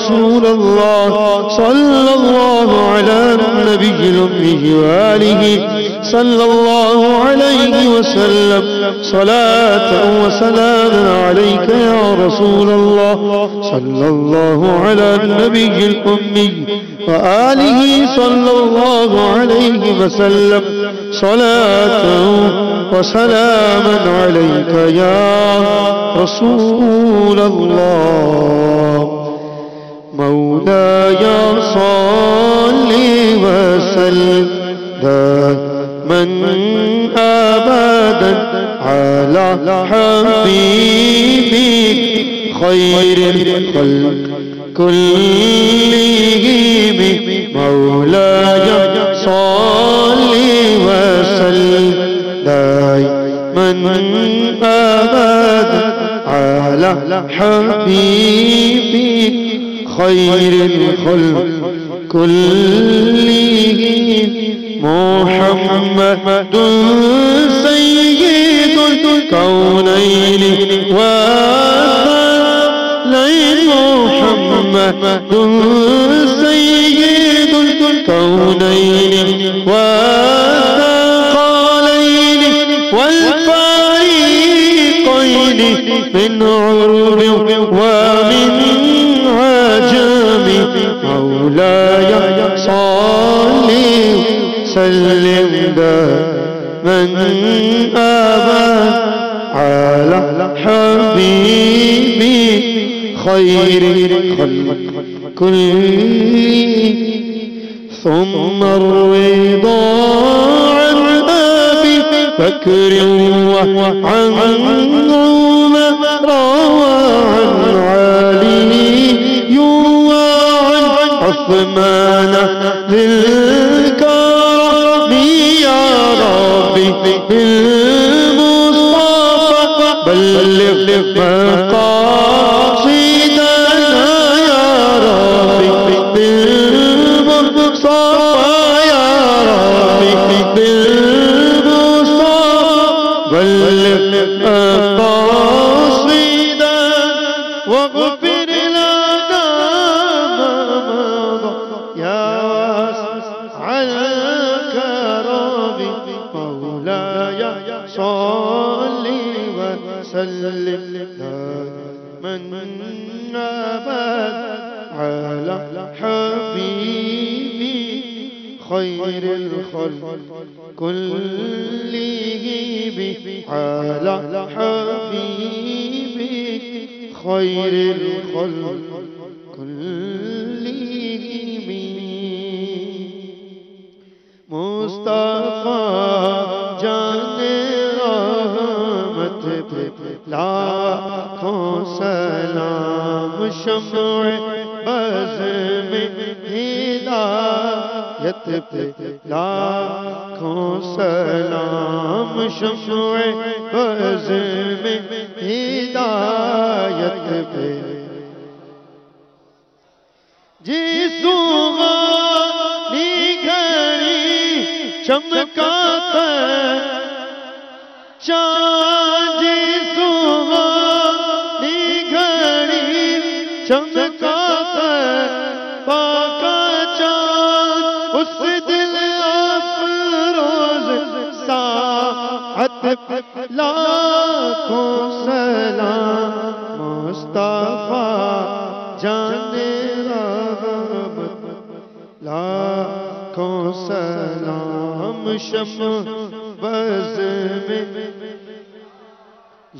رسول الله صلى الله على النبي الأمي وآله صلى الله عليه وسلم صلاة وسلاما عليك يا رسول الله صلى الله على النبي الأمي وآله صلى الله عليه وسلم صلاة وسلاما عليك يا رسول الله مولاي صل وسلم من أبدا على حبيبك خير الخلق كلهم مولاي صل وسلم دائما أبدا على حبيبك خير الخلق كلهم محمد سيد الكونين والثقلين محمد سيد الكونين والثقلين والفريقين من عرب ومن عجم مولاي صل سلم دائما أبدا على حبيبي خير الخلق كلهم ثم الرضا عن أبي بكر وعن عمر وعن علي وعن عثمان ذي الكرم يا ربي بالمصطفى بلغ مقاصدنا يا ربي بالمصطفى يا ربي بالمصطفى بلغ مقاصدنا واغفر لنا ما مضى يا واسع الكرم مولاي صل وسلم دائما أبدا على حبيبي خير الخلق كلهم على حبيبي خير الخلق كلهم مصطفى جان رحمت پہ لاکھوں سلام شمع بز میں ہدایت پہ لاکھوں سلام شمع بز میں ہدایت پہ جسوانی گھڑی چمکا چاند جسوانی گھڑی چمکا پاکا چاند اس دل افروز ساعت لاکھوں سلام مصطفیٰ جان رحمت لاکھوں سلام شمع بز میں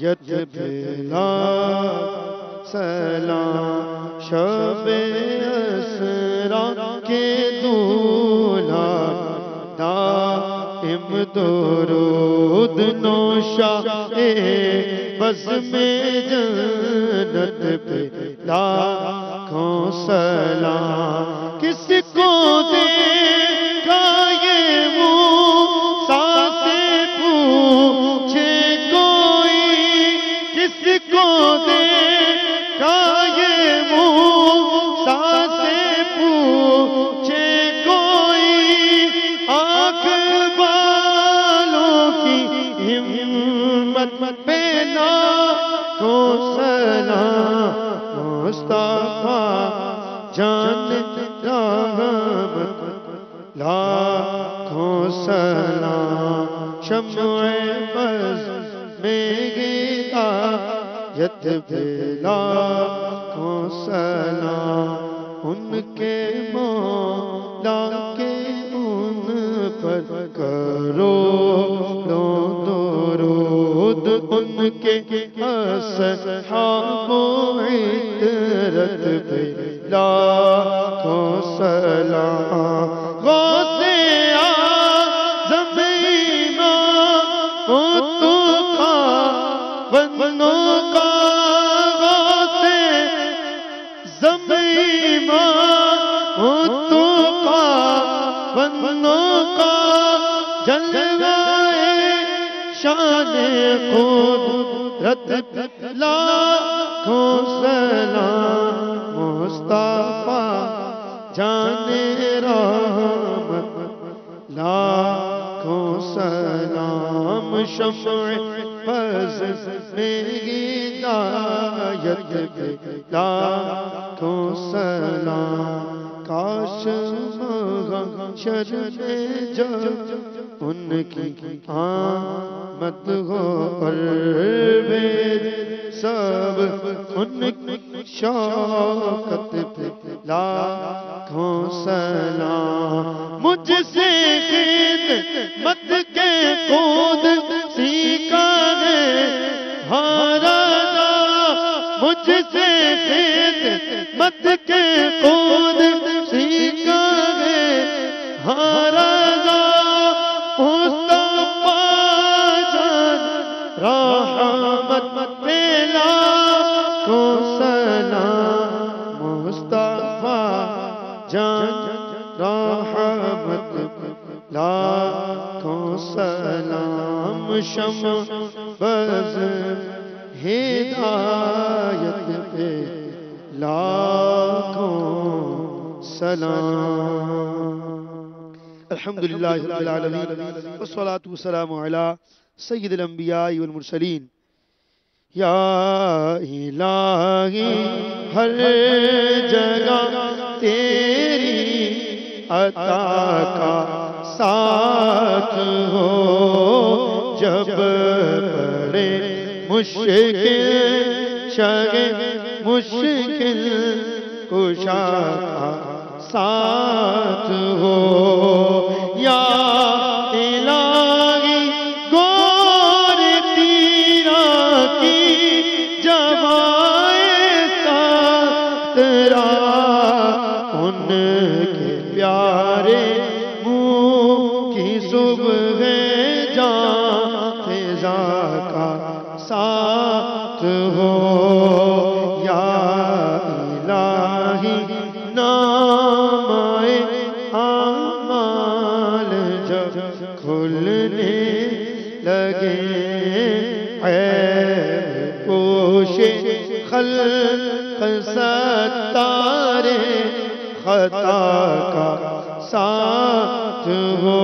ید بلا سلام شب اسرا کے دولہا دائم درود نوشا بز میں جنت پہ لاکھوں سلام کس کو دیکھا یہ موسیٰ سے پوچھے کوئی کس کو دیکھا یہ موسیٰ سے پوچھے کوئی آنکھ والوں کی ہمت پہ لاکھوں سلام مصطفیٰ جان رحمت لاکھوں سلام شمع بز میں ہدایت پہ لاکھوں سلام ان کے مولا کے ان پر کرو درود ان کے اصحاب و عطرت پہ لاکھوں سلام غوث اعظم امام مصطفیٰ بندوں کا غوث اعظم امام مصطفیٰ بندوں کا جلوہ شان قدرت لاکھوں سلام مصطفیٰ جان رحمت لاکھوں سلام شمع بز میں ہدایت پہ لاکھوں سلام کاش محشر میں جب ان کی آمد ہو اور سب ان کی شوکت پہ لاکھوں سلام مجھ سے خدمت کے خود سیکھا ہے ہر رضا مجھ سے خدمت کے خود سیکھا ہے ہر رضا رحمت پہ لاکھوں سلام مصطفیٰ جان رحمت لاکھوں سلام شمع بز ہدایت پہ لاکھوں سلام الحمدللہ رب العالمین والصلاة والسلام علی سید الانبیاء والمرسلین یا الہی ہر جگہ تیری عطا کا ساتھ ہو جب بڑے مشکل شگے مشکل کشا کا ساتھ ہو یا الہی گور تیرا کی جوائے ساترا ان کے پیارے منہ کی صبح جان فضا کا ساتھ ہو یا الہی نام اعمال جب کھلنے لگے عیب پوش خلق ستار خطا کا ساتھ ہو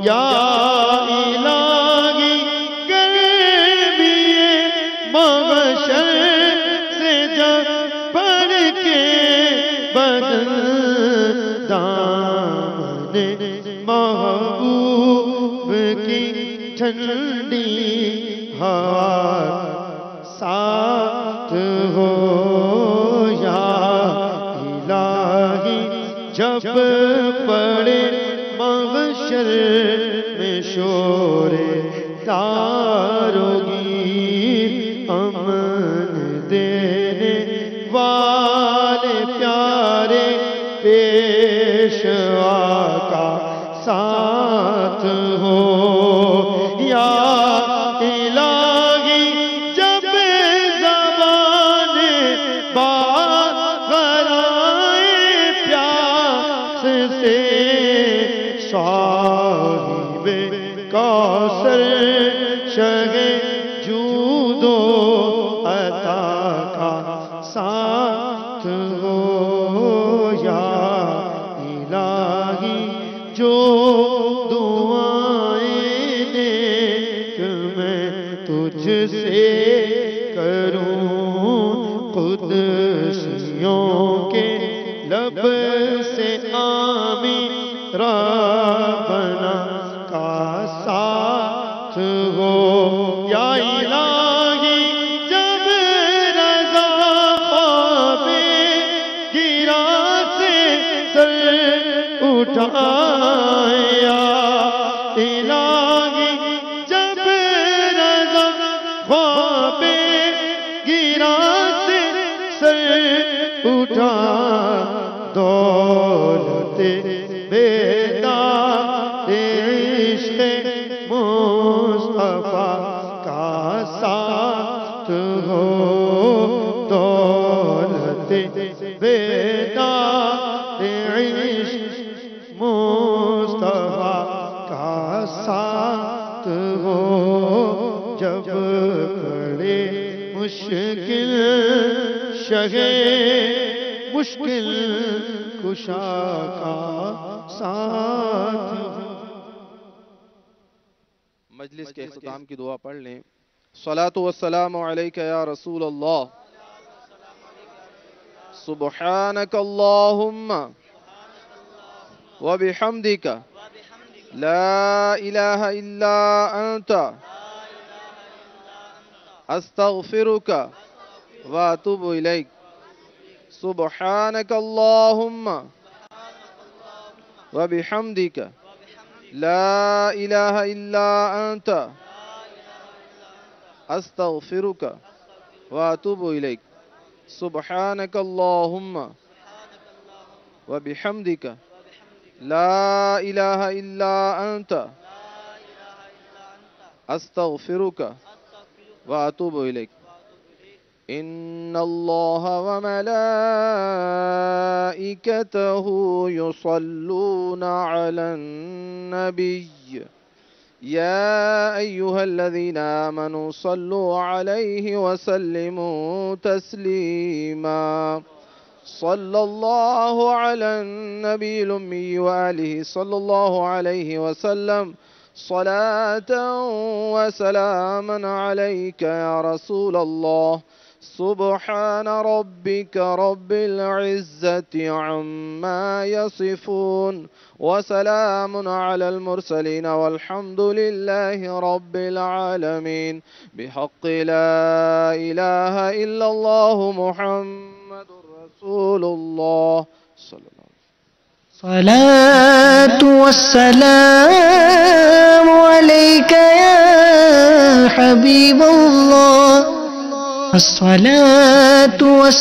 یا الہی گرمیِ محشر سے جب پڑھ کے بدن دامن محبوب کی ٹھنڈی ہوا ساتھ ہو یا الہی جب پڑے محشر میں شور داروگیر امن دینے والے پیارے پیشوا کا ساتھ ہو یا الہی جب زبان باغرائے پیاس سے صاحب کوثر شہ جود و عطا کا ساتھ ہو یا الہی جو دعائیں نیک میں تجھ سے کروں قدسیوں کے لب سے آمین ربنا کا ساتھ ہو یا الہی جب رضا خواب گرا سے سر اٹھایا الہی جب رضا خواب گرا سے سر اٹھا دولت بیدار عشق مصطفیٰ کا ساتھ ہو دولت بیدار عشق مصطفیٰ کا ساتھ ہو جب کھڑے مشکل شگے مشکل کشا کا ساتھ. مجلس کے اختتام کی دعا پڑھ لیں. الصلاۃ والسلام علیک یا رسول اللہ. سبحانک اللہم وبحمدک لا الہ الا انت استغفرک واتوب الیک. سبحانک اللہم وبحمدک لا الہ الا انت استغفرک واتوب الیک. سبحانک اللہم وبحمدک لا الہ الا انت استغفرک واتوب الیک. ان اللہ وملائکتہ یصلون علی النبی یا ایہا الذین آمنوا صلوا علیہ وسلموا تسلیما. صلی اللہ علی النبی الامی وآلہ صلی اللہ علیہ وسلم. صلاة وسلاما علیک یا رسول اللہ. سبحان ربك رب العزة عما يصفون وسلام على المرسلين والحمد لله رب العالمين. بحق لا إله إلا الله محمد رسول الله صلى الله عليه وسلم. صلاة والسلام عليك يا حبيب الله. الصلاة والسلام